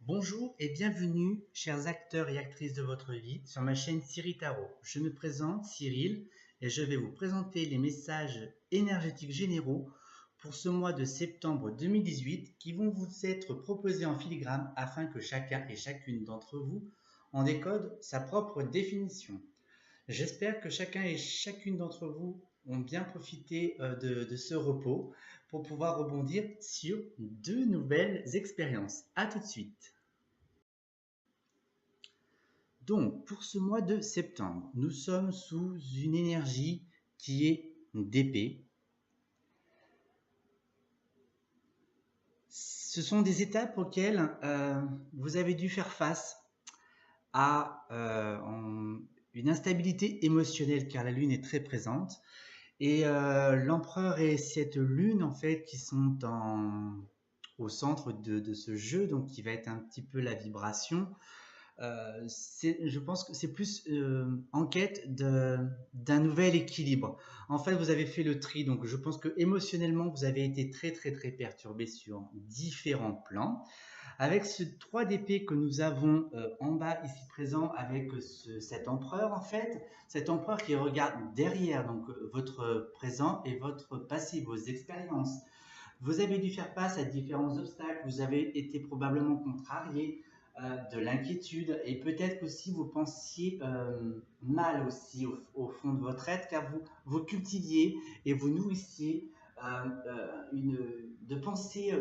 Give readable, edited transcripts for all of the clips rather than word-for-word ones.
Bonjour et bienvenue, chers acteurs et actrices de votre vie, sur ma chaîne Cyril Tarot. Je me présente, Cyril, et je vais vous présenter les messages énergétiques généraux pour ce mois de septembre 2018 qui vont vous être proposés en filigrane afin que chacun et chacune d'entre vous en décode sa propre définition. J'espère que chacun et chacune d'entre vous ont bien profité de ce repos pour pouvoir rebondir sur de nouvelles expériences. À tout de suite. Donc, pour ce mois de septembre, nous sommes sous une énergie qui est d'épée. Ce sont des étapes auxquelles vous avez dû faire face à une instabilité émotionnelle car la lune est très présente. Et l'empereur et cette lune en fait qui sont au centre de ce jeu, donc qui va être un petit peu la vibration. Je pense que c'est plus en quête d'un nouvel équilibre. En fait, vous avez fait le tri, donc je pense que émotionnellement, vous avez été très perturbé sur différents plans. Avec ce 3 d'épée que nous avons en bas ici présent, avec cet empereur en fait, cet empereur qui regarde derrière donc votre présent et votre passé, vos expériences. Vous avez dû faire face à différents obstacles, vous avez été probablement contrarié, de l'inquiétude et peut-être aussi vous pensiez mal aussi au fond de votre être car vous cultiviez et vous nourrissiez de pensées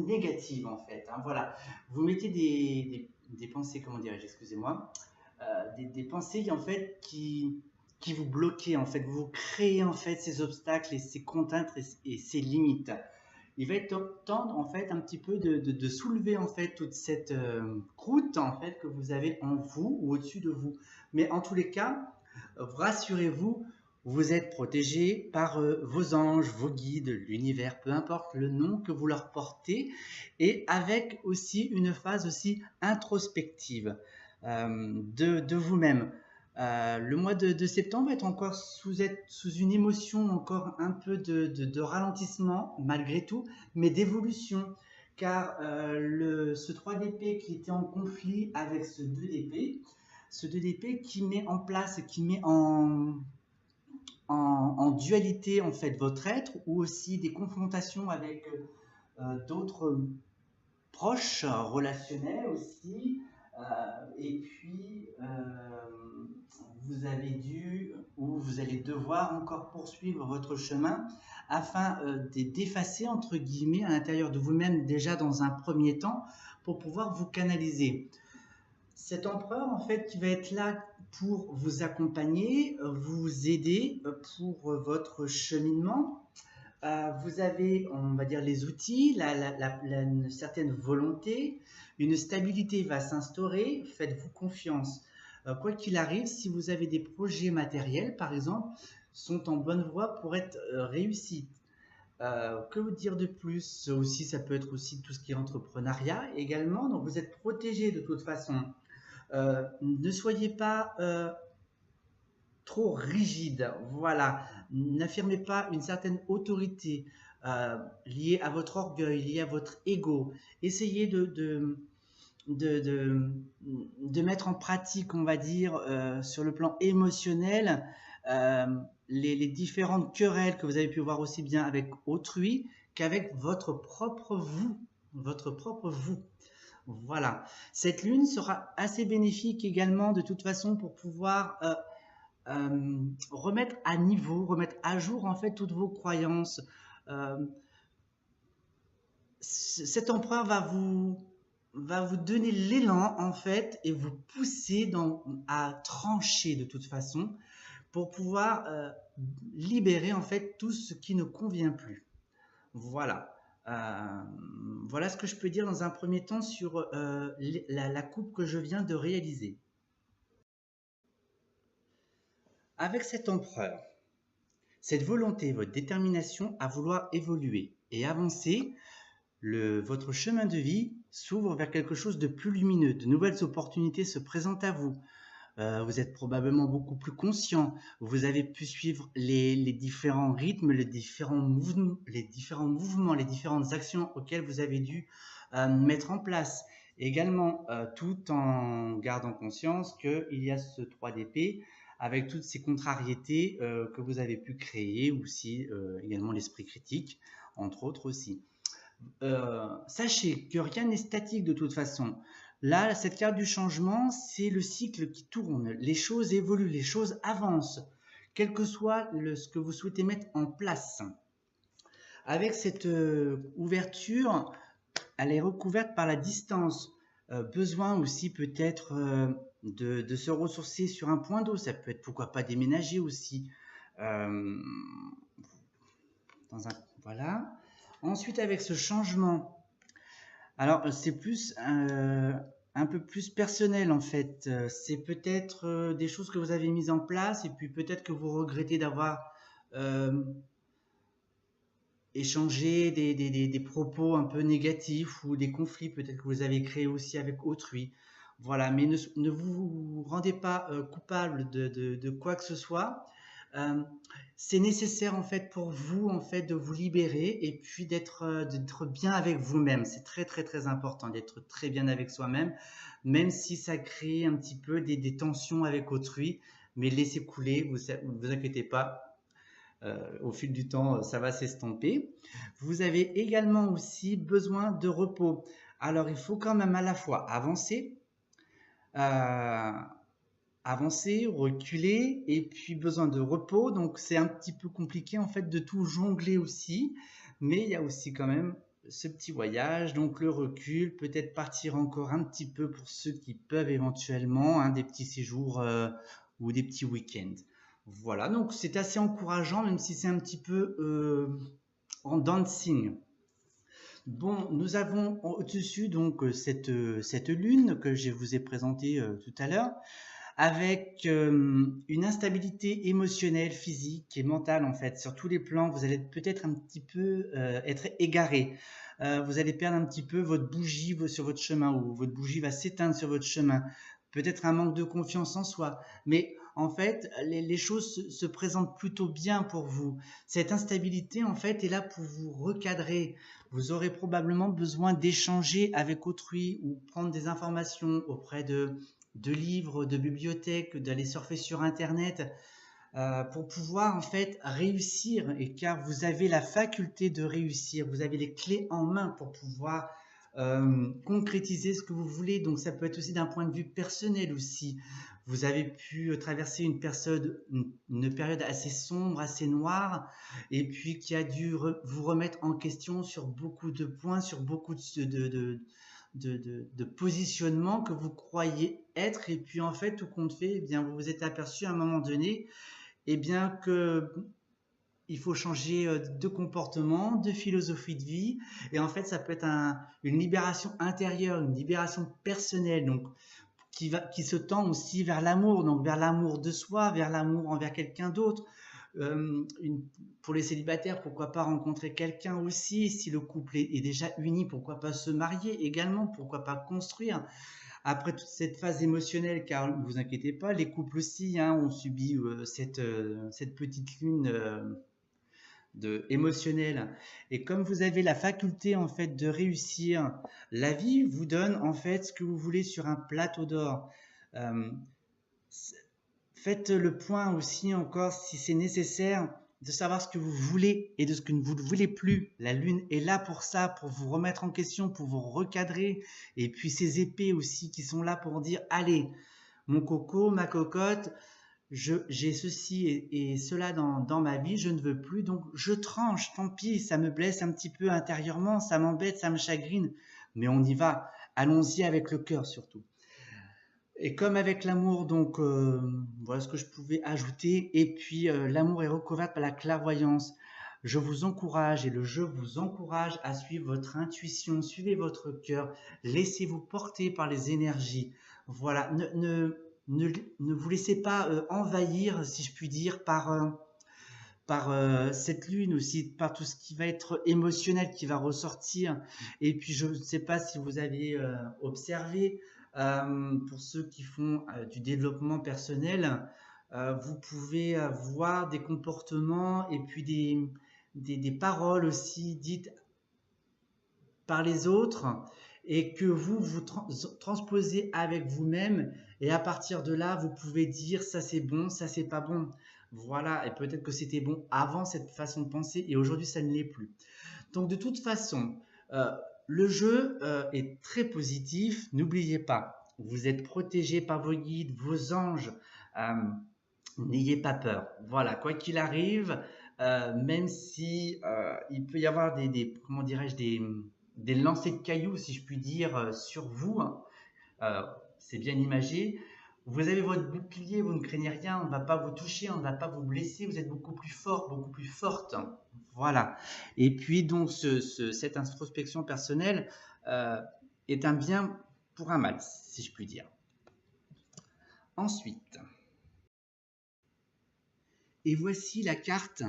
négatives en fait. Hein, voilà, vous mettez des pensées, comment dirais-je, excusez-moi, des pensées en fait qui vous bloquaient en fait, vous créez en fait ces obstacles et ces contraintes et ces limites. Il va être temps en fait un petit peu de soulever en fait toute cette croûte en fait que vous avez en vous ou au-dessus de vous. Mais en tous les cas, rassurez-vous, vous êtes protégé par vos anges, vos guides, l'univers, peu importe le nom que vous leur portez, et avec aussi une phase aussi introspective de vous-même. Le mois de septembre est encore sous une émotion, encore un peu de ralentissement malgré tout, mais d'évolution. Car ce 3 d'épée qui était en conflit avec ce 2 d'épée, qui met en place, qui met en dualité en fait votre être, ou aussi des confrontations avec d'autres proches, relationnels aussi. Et puis, vous avez dû ou vous allez devoir encore poursuivre votre chemin afin d'effacer entre guillemets à l'intérieur de vous-même déjà dans un premier temps pour pouvoir vous canaliser. Cet empereur en fait qui va être là pour vous accompagner, vous aider pour votre cheminement. Vous avez, on va dire, les outils, une certaine volonté, une stabilité va s'instaurer, faites-vous confiance. Quoi qu'il arrive, si vous avez des projets matériels, par exemple, sont en bonne voie pour être réussis. Que vous dire de plus? Aussi, ça peut être aussi tout ce qui est entrepreneuriat également, donc vous êtes protégé de toute façon. Ne soyez pas trop rigide, voilà, n'affirmez pas une certaine autorité liée à votre orgueil, liée à votre ego. Essayez de mettre en pratique, on va dire, sur le plan émotionnel, les différentes querelles que vous avez pu voir aussi bien avec autrui qu'avec votre propre vous, votre propre vous. Voilà, cette lune sera assez bénéfique également de toute façon pour pouvoir remettre à niveau, remettre à jour en fait toutes vos croyances. Cet empereur va vous donner l'élan en fait et vous pousser à trancher de toute façon pour pouvoir libérer en fait tout ce qui ne convient plus. Voilà. Voilà ce que je peux dire dans un premier temps sur la coupe que je viens de réaliser. Avec cet empereur, cette volonté, votre détermination à vouloir évoluer et avancer, votre chemin de vie s'ouvre vers quelque chose de plus lumineux, de nouvelles opportunités se présentent à vous. Vous êtes probablement beaucoup plus conscient, vous avez pu suivre les différents rythmes, les différents mouvements, les différentes actions auxquelles vous avez dû mettre en place. Également, tout en gardant conscience qu'il y a ce 3 d'épée avec toutes ces contrariétés que vous avez pu créer, aussi également l'esprit critique, entre autres aussi. Sachez que rien n'est statique de toute façon. Là, cette carte du changement, c'est le cycle qui tourne. Les choses évoluent, les choses avancent, quel que soit ce que vous souhaitez mettre en place. Avec cette ouverture, elle est recouverte par la distance. Besoin aussi peut-être de se ressourcer sur un point d'eau. Ça peut être pourquoi pas déménager aussi. Voilà. Ensuite, avec ce changement, alors c'est plus un peu plus personnel en fait. C'est peut-être des choses que vous avez mises en place et puis peut-être que vous regrettez d'avoir échangé des propos un peu négatifs ou des conflits peut-être que vous avez créés aussi avec autrui. Voilà, mais ne vous rendez pas coupable de quoi que ce soit. C'est nécessaire en fait pour vous en fait de vous libérer et puis d'être bien avec vous-même. C'est très très très important d'être très bien avec soi-même, même si ça crée un petit peu des tensions avec autrui, mais laissez couler, vous inquiétez pas. Au fil du temps, ça va s'estomper. Vous avez également aussi besoin de repos. Alors, il faut quand même à la fois avancer, reculer, et puis besoin de repos. Donc, c'est un petit peu compliqué en fait de tout jongler aussi. Mais il y a aussi quand même ce petit voyage, donc le recul, peut-être partir encore un petit peu pour ceux qui peuvent éventuellement, hein, des petits séjours ou des petits week-ends. Voilà, donc c'est assez encourageant, même si c'est un petit peu en dents de signe. Bon, nous avons au-dessus donc cette lune que je vous ai présentée tout à l'heure, avec une instabilité émotionnelle, physique et mentale en fait. Sur tous les plans, vous allez peut-être un petit peu être égaré. Vous allez perdre un petit peu votre bougie sur votre chemin, ou votre bougie va s'éteindre sur votre chemin. Peut-être un manque de confiance en soi. Mais en fait, les choses se présentent plutôt bien pour vous. Cette instabilité, en fait, est là pour vous recadrer. Vous aurez probablement besoin d'échanger avec autrui ou prendre des informations auprès de livres, de bibliothèques, d'aller surfer sur Internet pour pouvoir en fait réussir. Et car vous avez la faculté de réussir, vous avez les clés en main pour pouvoir concrétiser ce que vous voulez. Donc ça peut être aussi d'un point de vue personnel aussi. Vous avez pu traverser une période assez sombre, assez noire, et puis qui a dû vous remettre en question sur beaucoup de points, sur beaucoup de positionnement que vous croyez être, et puis en fait tout compte fait, eh bien, vous vous êtes aperçu à un moment donné bien que il faut changer de comportement, de philosophie de vie, et en fait ça peut être une libération intérieure, une libération personnelle, donc qui se tend aussi vers l'amour, donc vers l'amour de soi, vers l'amour envers quelqu'un d'autre. Pour les célibataires, pourquoi pas rencontrer quelqu'un aussi. Si le couple est déjà uni, pourquoi pas se marier également, pourquoi pas construire. Après toute cette phase émotionnelle, car ne vous inquiétez pas, les couples aussi ont subi cette petite lune émotionnelle. Et comme vous avez la faculté en fait de réussir, la vie vous donne en fait ce que vous voulez sur un plateau d'or. Faites le point aussi encore, si c'est nécessaire, de savoir ce que vous voulez et de ce que vous ne voulez plus. La lune est là pour ça, pour vous remettre en question, pour vous recadrer. Et puis ces épées aussi qui sont là pour dire, allez, mon coco, ma cocotte, j'ai ceci et cela dans ma vie, je ne veux plus, donc je tranche, tant pis, ça me blesse un petit peu intérieurement, ça m'embête, ça me chagrine, mais on y va, allons-y avec le cœur surtout. Et comme avec l'amour, donc voilà ce que je pouvais ajouter. Et puis l'amour est recouvert par la clairvoyance. Je vous encourage et le jeu vous encourage à suivre votre intuition, suivez votre cœur, laissez-vous porter par les énergies. Voilà, ne vous laissez pas envahir, si je puis dire, par cette lune aussi, par tout ce qui va être émotionnel qui va ressortir. Et puis je ne sais pas si vous avez observé, pour ceux qui font du développement personnel, vous pouvez avoir des comportements et puis des paroles aussi dites par les autres et que vous transposez avec vous-même, et à partir de là, vous pouvez dire ça c'est bon, ça c'est pas bon. Voilà, et peut-être que c'était bon avant cette façon de penser et aujourd'hui ça ne l'est plus. Donc de toute façon, euh, le jeu est très positif. N'oubliez pas, vous êtes protégé par vos guides, vos anges. Euh, N'ayez pas peur. Voilà, quoi qu'il arrive, même si il peut y avoir comment dirais-je, des lancers de cailloux, si je puis dire, sur vous, hein. Euh, c'est bien imagé. Vous avez votre bouclier, vous ne craignez rien, on ne va pas vous toucher, on ne va pas vous blesser, vous êtes beaucoup plus fort, beaucoup plus forte. Voilà. Et puis donc cette introspection personnelle euh, est un bien pour un mal, si je puis dire. Ensuite, et voici la carte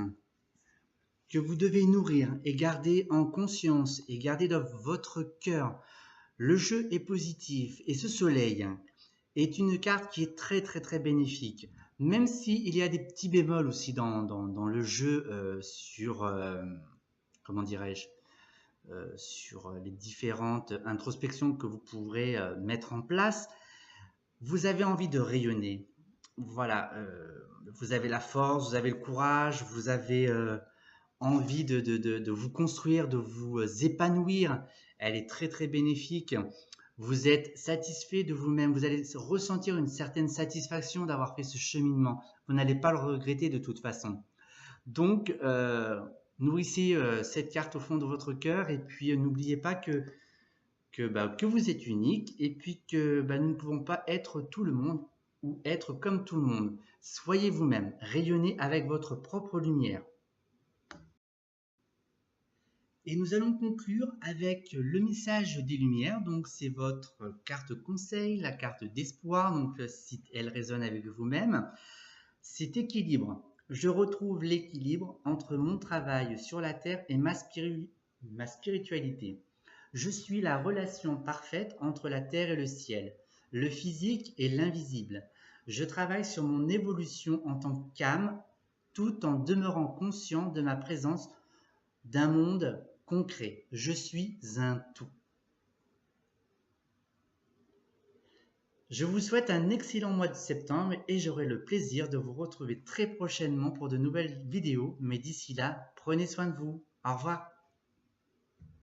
que vous devez nourrir et garder en conscience et garder dans votre cœur. Le jeu est positif et ce soleil est une carte qui est très très très bénéfique. Même s'il y a des petits bémols aussi dans le jeu sur, comment dirais-je, sur les différentes introspections que vous pourrez mettre en place, vous avez envie de rayonner. Voilà, vous avez la force, vous avez le courage, vous avez envie de vous construire, de vous épanouir. Elle est très très bénéfique. Vous êtes satisfait de vous-même. Vous allez ressentir une certaine satisfaction d'avoir fait ce cheminement. Vous n'allez pas le regretter de toute façon. Donc, nourrissez cette carte au fond de votre cœur et puis n'oubliez pas que vous êtes unique et puis que nous ne pouvons pas être tout le monde ou être comme tout le monde. Soyez vous-même, rayonnez avec votre propre lumière. Et nous allons conclure avec le message des Lumières. Donc, c'est votre carte conseil, la carte d'espoir. Donc, si elle résonne avec vous-même, c'est équilibre. Je retrouve l'équilibre entre mon travail sur la terre et ma spiritualité. Je suis la relation parfaite entre la terre et le ciel, le physique et l'invisible. Je travaille sur mon évolution en tant qu'âme, tout en demeurant conscient de ma présence d'un monde concret. Je suis un tout. Je vous souhaite un excellent mois de septembre et j'aurai le plaisir de vous retrouver très prochainement pour de nouvelles vidéos. Mais d'ici là, prenez soin de vous. Au revoir.